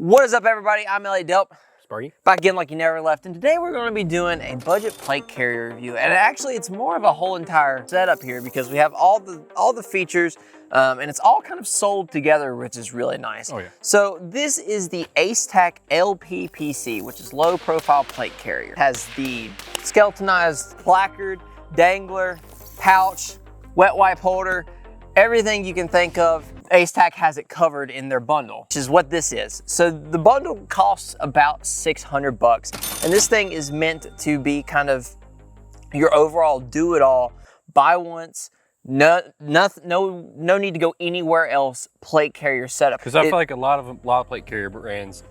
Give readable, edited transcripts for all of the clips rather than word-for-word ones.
What is up, everybody? I'm Elliott Delp. Sparky. Back again like you never left, and today we're going to be doing a budget plate carrier review. And actually, it's more of a whole entire setup here because we have all the features, and it's all kind of sold together, which is really nice. Oh yeah. So this is the Tac LPPC, which is low profile plate carrier. It has the skeletonized placard, dangler, pouch, wet wipe holder, everything you can think of. Tac has it covered in their bundle, which is what this is. So the bundle costs about 600 bucks, and this thing is meant to be kind of your overall do-it-all, buy once, no need to go anywhere else plate carrier setup. Because I feel like a lot of plate carrier brands,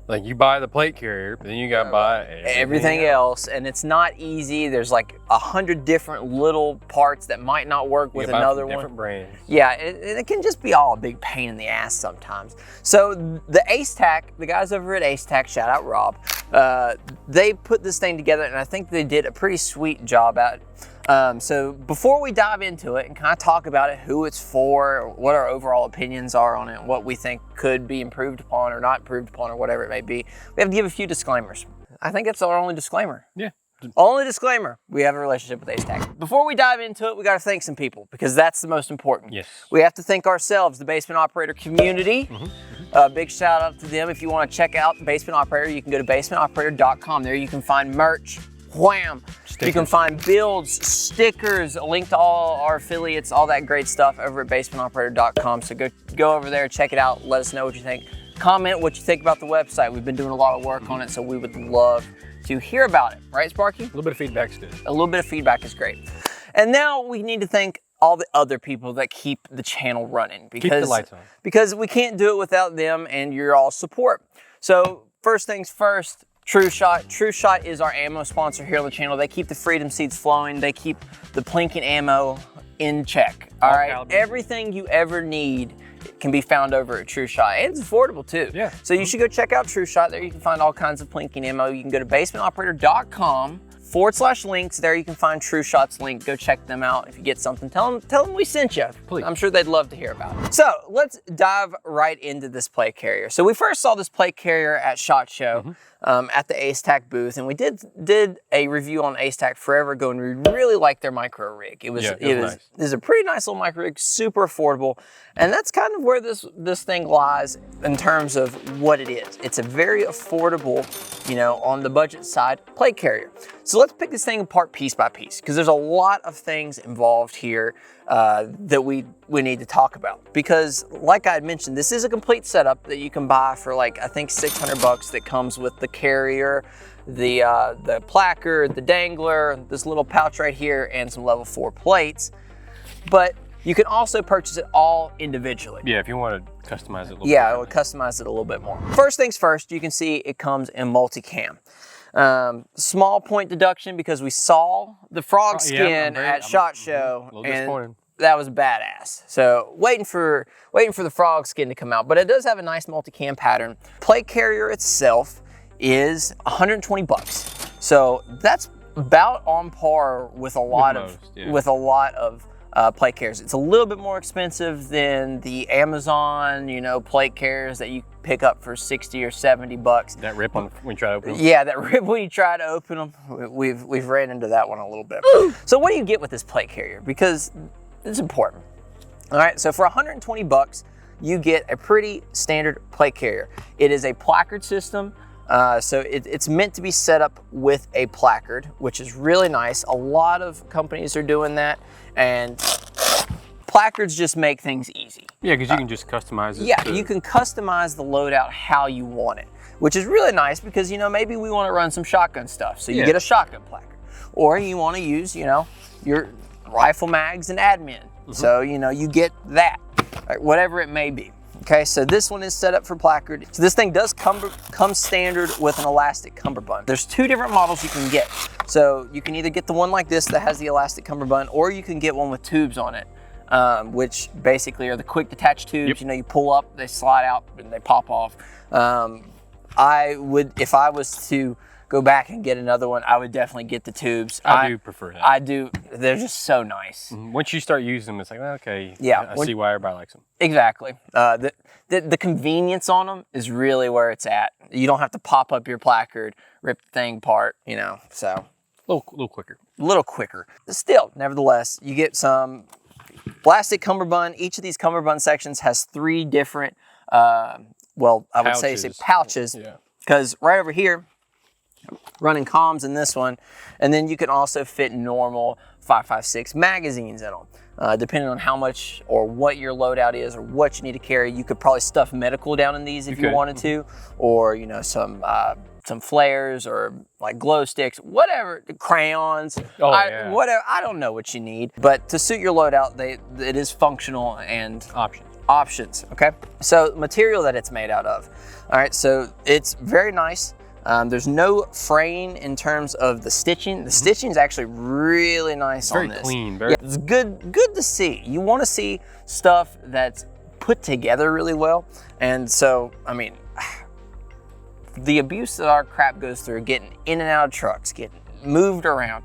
like you buy the plate carrier, but then you gotta buy everything else, and it's not easy. There's like 100 different little parts that might not work with another one. Different brands. Yeah, it can just be all a big pain in the ass sometimes. So the Tac, the guys over at Tac, shout out Rob, they put this thing together, and I think they did a pretty sweet job at it. So before we dive into it and kind of talk about it, who it's for, what our overall opinions are on it, what we think could be improved upon or not improved upon or whatever it may be, we have to give a few disclaimers. I think that's our only disclaimer. Yeah. Only disclaimer, we have a relationship with Tac. Before we dive into it, we got to thank some people because that's the most important. Yes. We have to thank ourselves, the Basement Operator community. Big shout out to them. If you want to check out Basement Operator, you can go to basementoperator.com. There you can find merch. Wham! Stickers. You can find builds, stickers, a link to all our affiliates, all that great stuff over at basementoperator.com. So go over there, check it out, let us know what you think. Comment what you think about the website. We've been doing a lot of work on it, so we would love to hear about it. Right, Sparky? A little bit of feedback's good. A little bit of feedback is great. And now we need to thank all the other people that keep the channel running. Because, keep the lights on. Because we can't do it without them and your all support. So first things first, TrueShot. TrueShot is our ammo sponsor here on the channel. They keep the Freedom seeds flowing. They keep the Plinking ammo in check. All right, calibers. Everything you ever need can be found over at TrueShot, and it's affordable too. Yeah. So you should go check out TrueShot. There you can find all kinds of Plinking ammo. You can go to basementoperator.com/links. There you can find TrueShot's link. Go check them out. If you get something, tell them we sent you. Please. I'm sure they'd love to hear about it. So let's dive right into this plate carrier. So we first saw this plate carrier at SHOT Show. At the Tac booth, and we did a review on Tac forever ago, and we really liked their micro rig. It was a pretty nice little micro rig, super affordable, and that's kind of where this thing lies in terms of what it is. It's a very affordable, on the budget side, plate carrier. So let's pick this thing apart piece by piece, because there's a lot of things involved here that we need to talk about. Because like I had mentioned, this is a complete setup that you can buy for like, I think 600 bucks that comes with the carrier, the placard, the dangler, this little pouch right here, and some level 4 plates. But you can also purchase it all individually. Yeah, if you want to customize it a little bit. Yeah, I would customize it a little bit more. First things first, you can see it comes in multicam. Small point deduction because we saw the frog skin at SHOT Show, and that was badass. So waiting for the frog skin to come out, but it does have a nice multicam pattern. Plate carrier itself is 120 bucks. So that's about on par with a lot of plate carriers. It's a little bit more expensive than the Amazon, plate carriers that you pick up for 60 or 70 bucks. That rip when you try to open them? Yeah, that rip when you try to open them. We've ran into that one a little bit. So what do you get with this plate carrier? Because it's important. All right, so for 120 bucks, you get a pretty standard plate carrier. It is a placard system. So it's meant to be set up with a placard, which is really nice. A lot of companies are doing that, and placards just make things easy. Yeah, because you can just customize it. Yeah, you can customize the loadout how you want it, which is really nice because, maybe we want to run some shotgun stuff. So you get a shotgun placard, or you want to use, your rifle mags and admin. So, you get that, whatever it may be. Okay, so this one is set up for placard. So this thing does come standard with an elastic cummerbund. There's two different models you can get. So you can either get the one like this that has the elastic cummerbund, or you can get one with tubes on it, which basically are the quick detach tubes. You pull up, they slide out, and they pop off. If I was to go back and get another one, I would definitely get the tubes. I do prefer that. I do. They're just so nice. Once you start using them, it's like, okay, yeah, I see why everybody likes them. Exactly. The convenience on them is really where it's at. You don't have to pop up your placard, rip the thing apart, you know, so. A little quicker. A little quicker. Still, nevertheless, you get some plastic cummerbund. Each of these cummerbund sections has 3 different, well, I would say pouches. Because right over here, running comms in this one, and then you can also fit normal 5.56 magazines in them. Depending on how much or what your loadout is or what you need to carry, you could probably stuff medical down in these if you wanted to, or you know, some flares or like glow sticks, whatever, crayons, whatever. I don't know what you need, but to suit your loadout, it is functional and options. Okay, so material that it's made out of. All right, so it's very nice. There's no fraying in terms of the stitching. The stitching is actually really nice on this. Very clean. It's good to see. You want to see stuff that's put together really well. And so, I mean, the abuse that our crap goes through, getting in and out of trucks, getting moved around,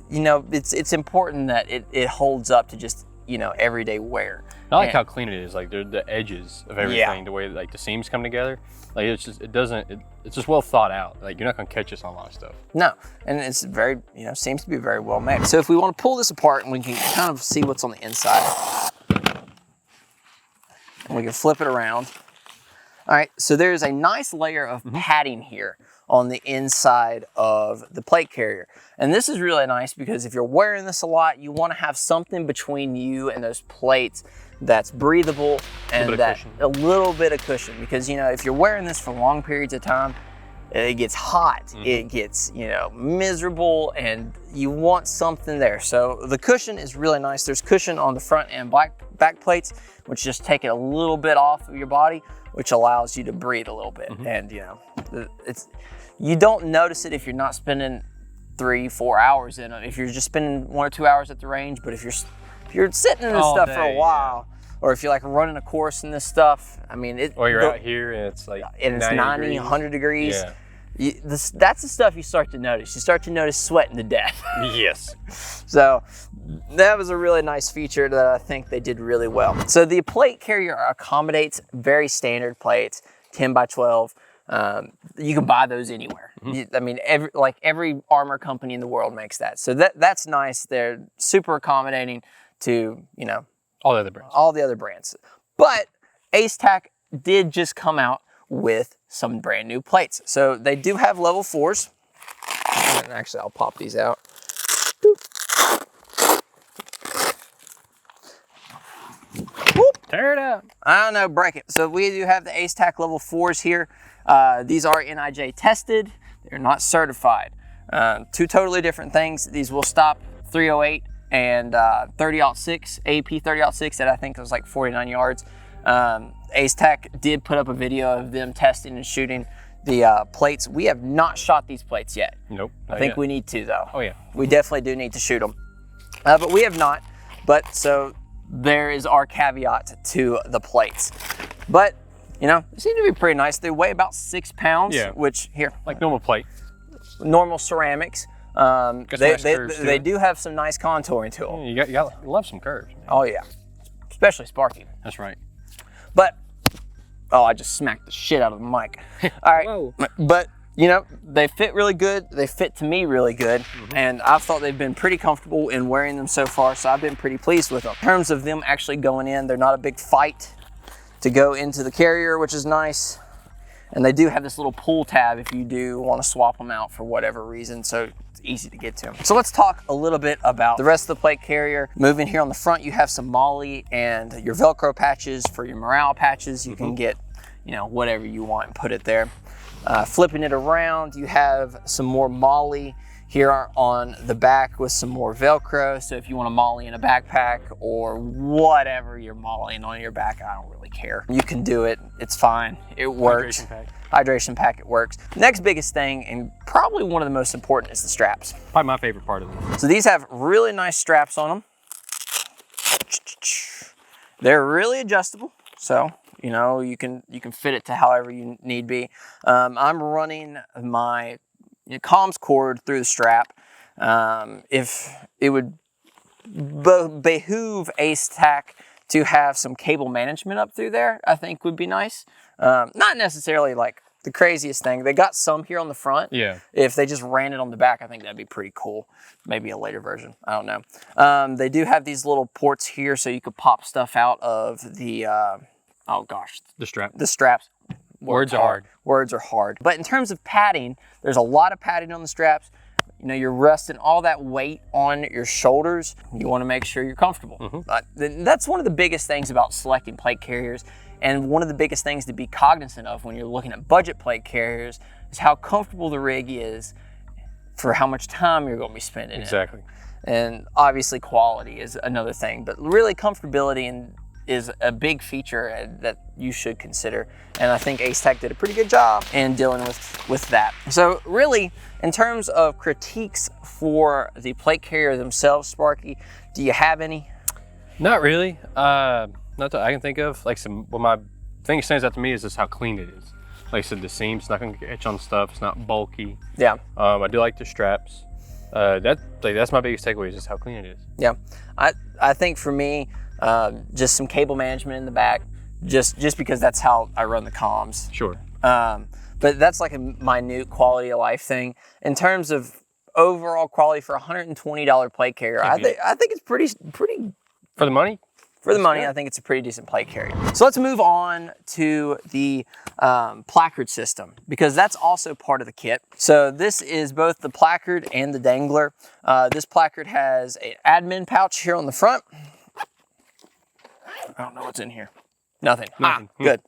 you know, it's important that it holds up to just, you know, everyday wear. I like how clean it is, like the edges of everything, the way like the seams come together. Like it's just well thought out. Like you're not gonna catch us on a lot of stuff. No, and it's very, you know, seems to be very well made. So if we want to pull this apart and we can kind of see what's on the inside, and we can flip it around. All right, so there's a nice layer of padding here on the inside of the plate carrier. And this is really nice because if you're wearing this a lot, you want to have something between you and those plates that's breathable and a little bit of cushion. Because, you know, if you're wearing this for long periods of time, it gets hot, it gets, you know, miserable, and you want something there. So the cushion is really nice. There's cushion on the front and back plates, which just take it a little bit off of your body, which allows you to breathe a little bit. And, you know, you don't notice it if you're not spending 3-4 hours in it. If you're just spending 1 or 2 hours at the range, but if you're sitting in this stuff for a while, or if you're like running a course in this stuff, I mean, or you're out here and it's like and it's 90, 100 degrees. That's the stuff you start to notice. You start to notice sweating to death. Yes. So that was a really nice feature that I think they did really well. So the plate carrier accommodates very standard plates, 10 by 12. You can buy those anywhere. I mean, every armor company in the world makes that. So that's nice. They're super accommodating to, you know, all the other brands. But Tac did just come out with some brand new plates. So they do have level 4s. And actually, I'll pop these out. Whoop. Tear it out. I don't know, break it. So we do have the Tac level 4s here. These are NIJ tested. They're not certified. 2 totally different things. These will stop 308 and 30-06, AP 30-06 that I think was like 49 yards. Tac did put up a video of them testing and shooting the plates. We have not shot these plates yet. Nope. I think we need to, though. Oh yeah. We definitely do need to shoot them. But we have not. But so there is our caveat to the plates. But, you know, they seem to be pretty nice. They weigh about 6 pounds, which here. Like normal plate. Normal ceramics. They do have some nice contouring to them. You love some curves. Man. Oh yeah, especially sparking. That's right. But, oh, I just smacked the shit out of the mic. All right, whoa. But you know, they fit really good. They fit to me really good, and I've thought they've been pretty comfortable in wearing them so far, so I've been pretty pleased with them. In terms of them actually going in, they're not a big fight to go into the carrier, which is nice. And they do have this little pull tab if you do want to swap them out for whatever reason, so it's easy to get to them. So let's talk a little bit about the rest of the plate carrier. Moving here on the front, you have some MOLLE and your Velcro patches for your morale patches. You can get, you know, whatever you want and put it there. Flipping it around, you have some more MOLLE here on the back with some more Velcro. So if you want a MOLLE in a backpack or whatever you're MOLLEing on your back, I don't really care. You can do it, it's fine, it works. Hydration pack, it works. Next biggest thing, and probably one of the most important, is the straps. Probably my favorite part of them. So these have really nice straps on them. They're really adjustable. So, You know, you can fit it to however you need be. I'm running my comms cord through the strap. If it would behoove Ace Tac to have some cable management up through there, I think would be nice. Not necessarily like the craziest thing. They got some here on the front. Yeah. If they just ran it on the back, I think that'd be pretty cool. Maybe a later version. I don't know. They do have these little ports here so you could pop stuff out of the, oh gosh. The strap. The straps. Words are hard. Words are hard. But in terms of padding, there's a lot of padding on the straps. You know, you're resting all that weight on your shoulders. You want to make sure you're comfortable. That's one of the biggest things about selecting plate carriers, and one of the biggest things to be cognizant of when you're looking at budget plate carriers is how comfortable the rig is for how much time you're going to be spending. Exactly. And obviously quality is another thing, but really comfortability is a big feature that you should consider. And I think Ace Tac did a pretty good job in dealing with that. So really, in terms of critiques for the plate carrier themselves, Sparky, do you have any? Not really. Not that I can think of. Like what my thing that stands out to me is just how clean it is. Like I said, the seams not gonna etch on stuff. It's not bulky. Yeah. I do like the straps. That's my biggest takeaway is just how clean it is. Yeah. I think for me, just some cable management in the back, just because that's how I run the comms. Sure. But that's like a minute quality of life thing. In terms of overall quality for a $120 plate carrier, I think it's pretty For the money? For the money, I think it's a pretty decent plate carrier. So let's move on to the placard system, because that's also part of the kit. So this is both the placard and the dangler. This placard has an admin pouch here on the front. I don't know what's in here. Nothing. Good.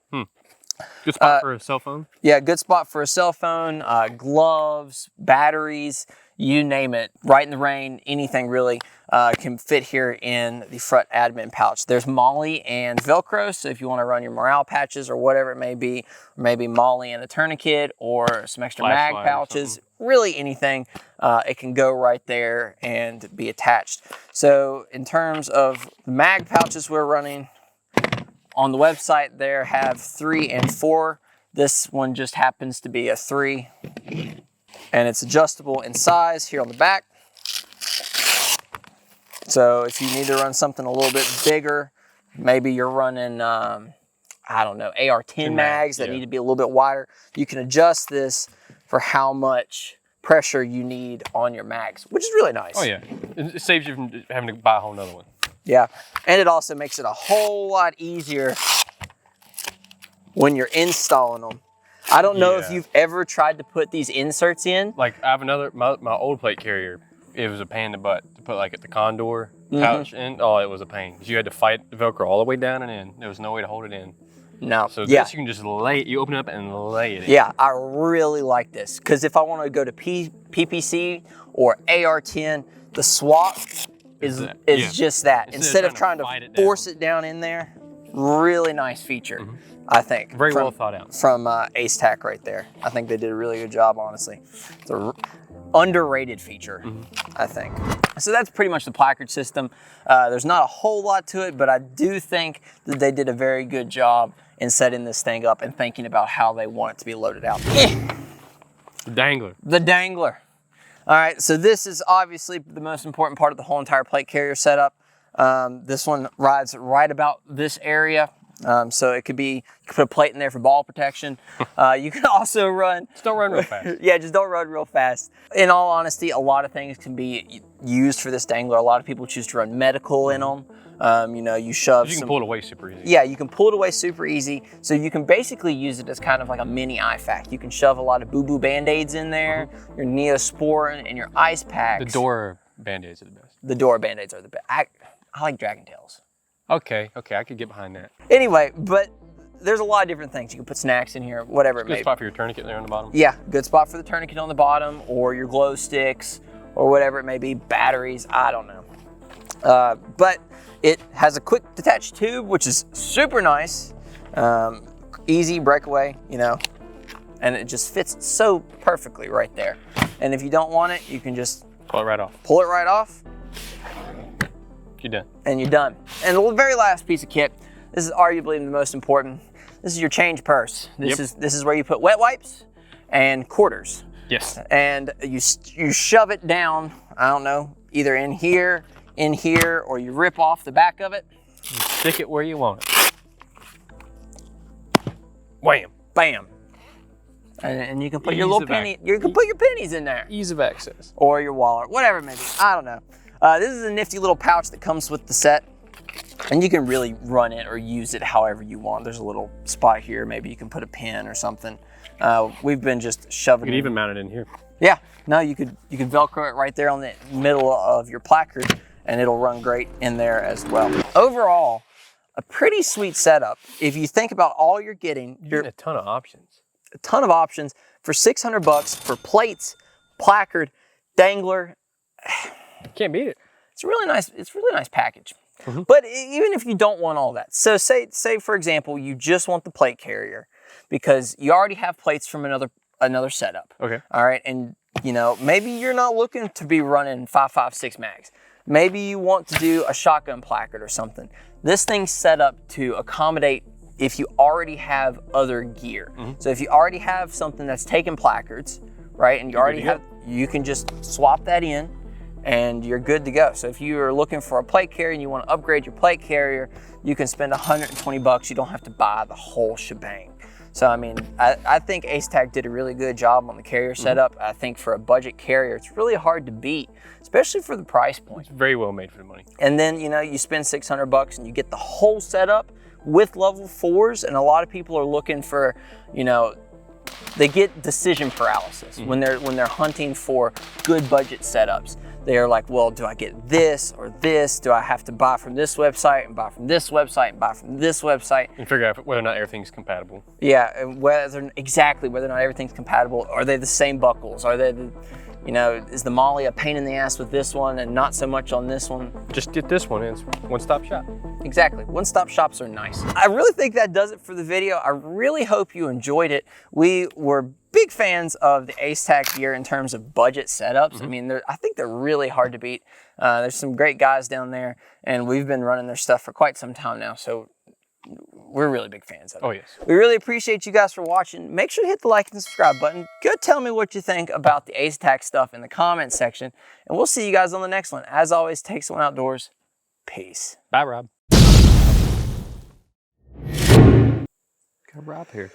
Good spot for a cell phone? Yeah, good spot for a cell phone, gloves, batteries, you name it. Right in the rain, anything really can fit here in the front admin pouch. There's MOLLE and Velcro, so if you want to run your morale patches or whatever it may be, or maybe MOLLE and a tourniquet or some extra mag pouches, really anything, it can go right there and be attached. So in terms of the mag pouches we're running, on the website there have 3 and 4. This one just happens to be a 3, and it's adjustable in size here on the back. So if you need to run something a little bit bigger, maybe you're running, I don't know, AR-10 mags that need to be a little bit wider, you can adjust this for how much pressure you need on your mags, which is really nice. Oh yeah, it saves you from having to buy a whole nother one. Yeah, and it also makes it a whole lot easier when you're installing them. I don't know if you've ever tried to put these inserts in. Like I have another, my old plate carrier, it was a pain in the butt to put like at the condor pouch in. Oh, it was a pain. You had to fight the Velcro all the way down and in. There was no way to hold it in. No. So this you can just lay it, you open it up and lay it in. Yeah, I really like this, because if I want to go to PPC or AR-10, the swap is just that. Instead of trying to force it down in there, really nice feature, I think. Very well thought out. From Ace Tac right there. I think they did a really good job, honestly. It's a underrated feature, I think. So that's pretty much the placard system. There's not a whole lot to it, but I do think that they did a very good job in setting this thing up and thinking about how they want it to be loaded out. The dangler. The dangler. All right, so this is obviously the most important part of the whole entire plate carrier setup. This one rides right about this area. So it could be, you could put a plate in there for ball protection. You can also run. Just don't run real fast. Yeah, just don't run real fast. In all honesty, a lot of things can be used for this dangler. A lot of people choose to run medical in them. You know, you shove. You can pull it away super easy. Yeah, you can pull it away super easy. So you can basically use it as kind of like a mini IFAK. You can shove a lot of boo-boo Band-Aids in there, your Neosporin and your ice packs. The door Band-Aids are the best. The door Band-Aids are the best. I like Dragon Tails. Okay, I could get behind that. Anyway, but there's a lot of different things. You can put snacks in here, whatever it may be. Good spot for your tourniquet there on the bottom. Yeah, good spot for the tourniquet on the bottom, or your glow sticks, or whatever it may be, batteries, I don't know. But it has a quick detached tube, which is super nice. Easy breakaway, you know, and it just fits so perfectly right there. And if you don't want it, you can just pull it right off. Pull it right off. You're done. And you're done. And the very last piece of kit, this is arguably the most important. this is your change purse. This is where you put wet wipes and quarters. Yes. And you shove it down, I don't know, either in here, or you rip off the back of it. You stick it where you want it. Wham. Bam. And you can put your little penny, you can put your pennies in there. Ease of access. Or your wallet, whatever it may be. I don't know. This is a nifty little pouch that comes with the set. And you can really run it or use it however you want. There's a little spot here. Maybe you can put a pin or something. We've been just shoving it. You could even mount it in here. Yeah. No, you could Velcro it right there on the middle of your placard, and it'll run great in there as well. Overall, a pretty sweet setup. If you think about all you're getting, you're getting a ton of options. A ton of options for $600 for plates, placard, dangler. Can't beat it. It's a really nice package. But even if you don't want all that, so say for example, you just want the plate carrier because you already have plates from another setup. Okay. All right, and you know, maybe you're not looking to be running 5.56 mags. Maybe you want to do a shotgun placard or something. This thing's set up to accommodate if you already have other gear. So if you already have something that's taking placards, right, and you can just swap that in and you're good to go. So if you are looking for a plate carrier and you want to upgrade your plate carrier, you can spend 120 bucks. You don't have to buy the whole shebang. So I mean, I think AceTac did a really good job on the carrier setup. I think for a budget carrier, it's really hard to beat, especially for the price point. It's very well made for the money. And then, you know, you spend 600 bucks and you get the whole setup with level 4s, and a lot of people are looking for, you know, they get decision paralysis when they're hunting for good budget setups. They're like, well, do I get this or this? Do I have to buy from this website and buy from this website and buy from this website? And figure out whether or not everything's compatible. Yeah, and whether or not everything's compatible. Are they the same buckles? Are they the, you know, is the molly a pain in the ass with this one and not so much on this one? Just get this one, it's one-stop shop. Exactly, one-stop shops are nice. I really think that does it for the video. I really hope you enjoyed it. We were big fans of the AceTac gear in terms of budget setups. I mean, I think they're really hard to beat. There's some great guys down there, and we've been running their stuff for quite some time now, so we're really big fans of it. Oh, yes. We really appreciate you guys for watching. Make sure to hit the like and subscribe button. Go tell me what you think about the AceTac stuff in the comment section, and we'll see you guys on the next one. As always, take someone outdoors. Peace. Bye, Rob. Got Rob here.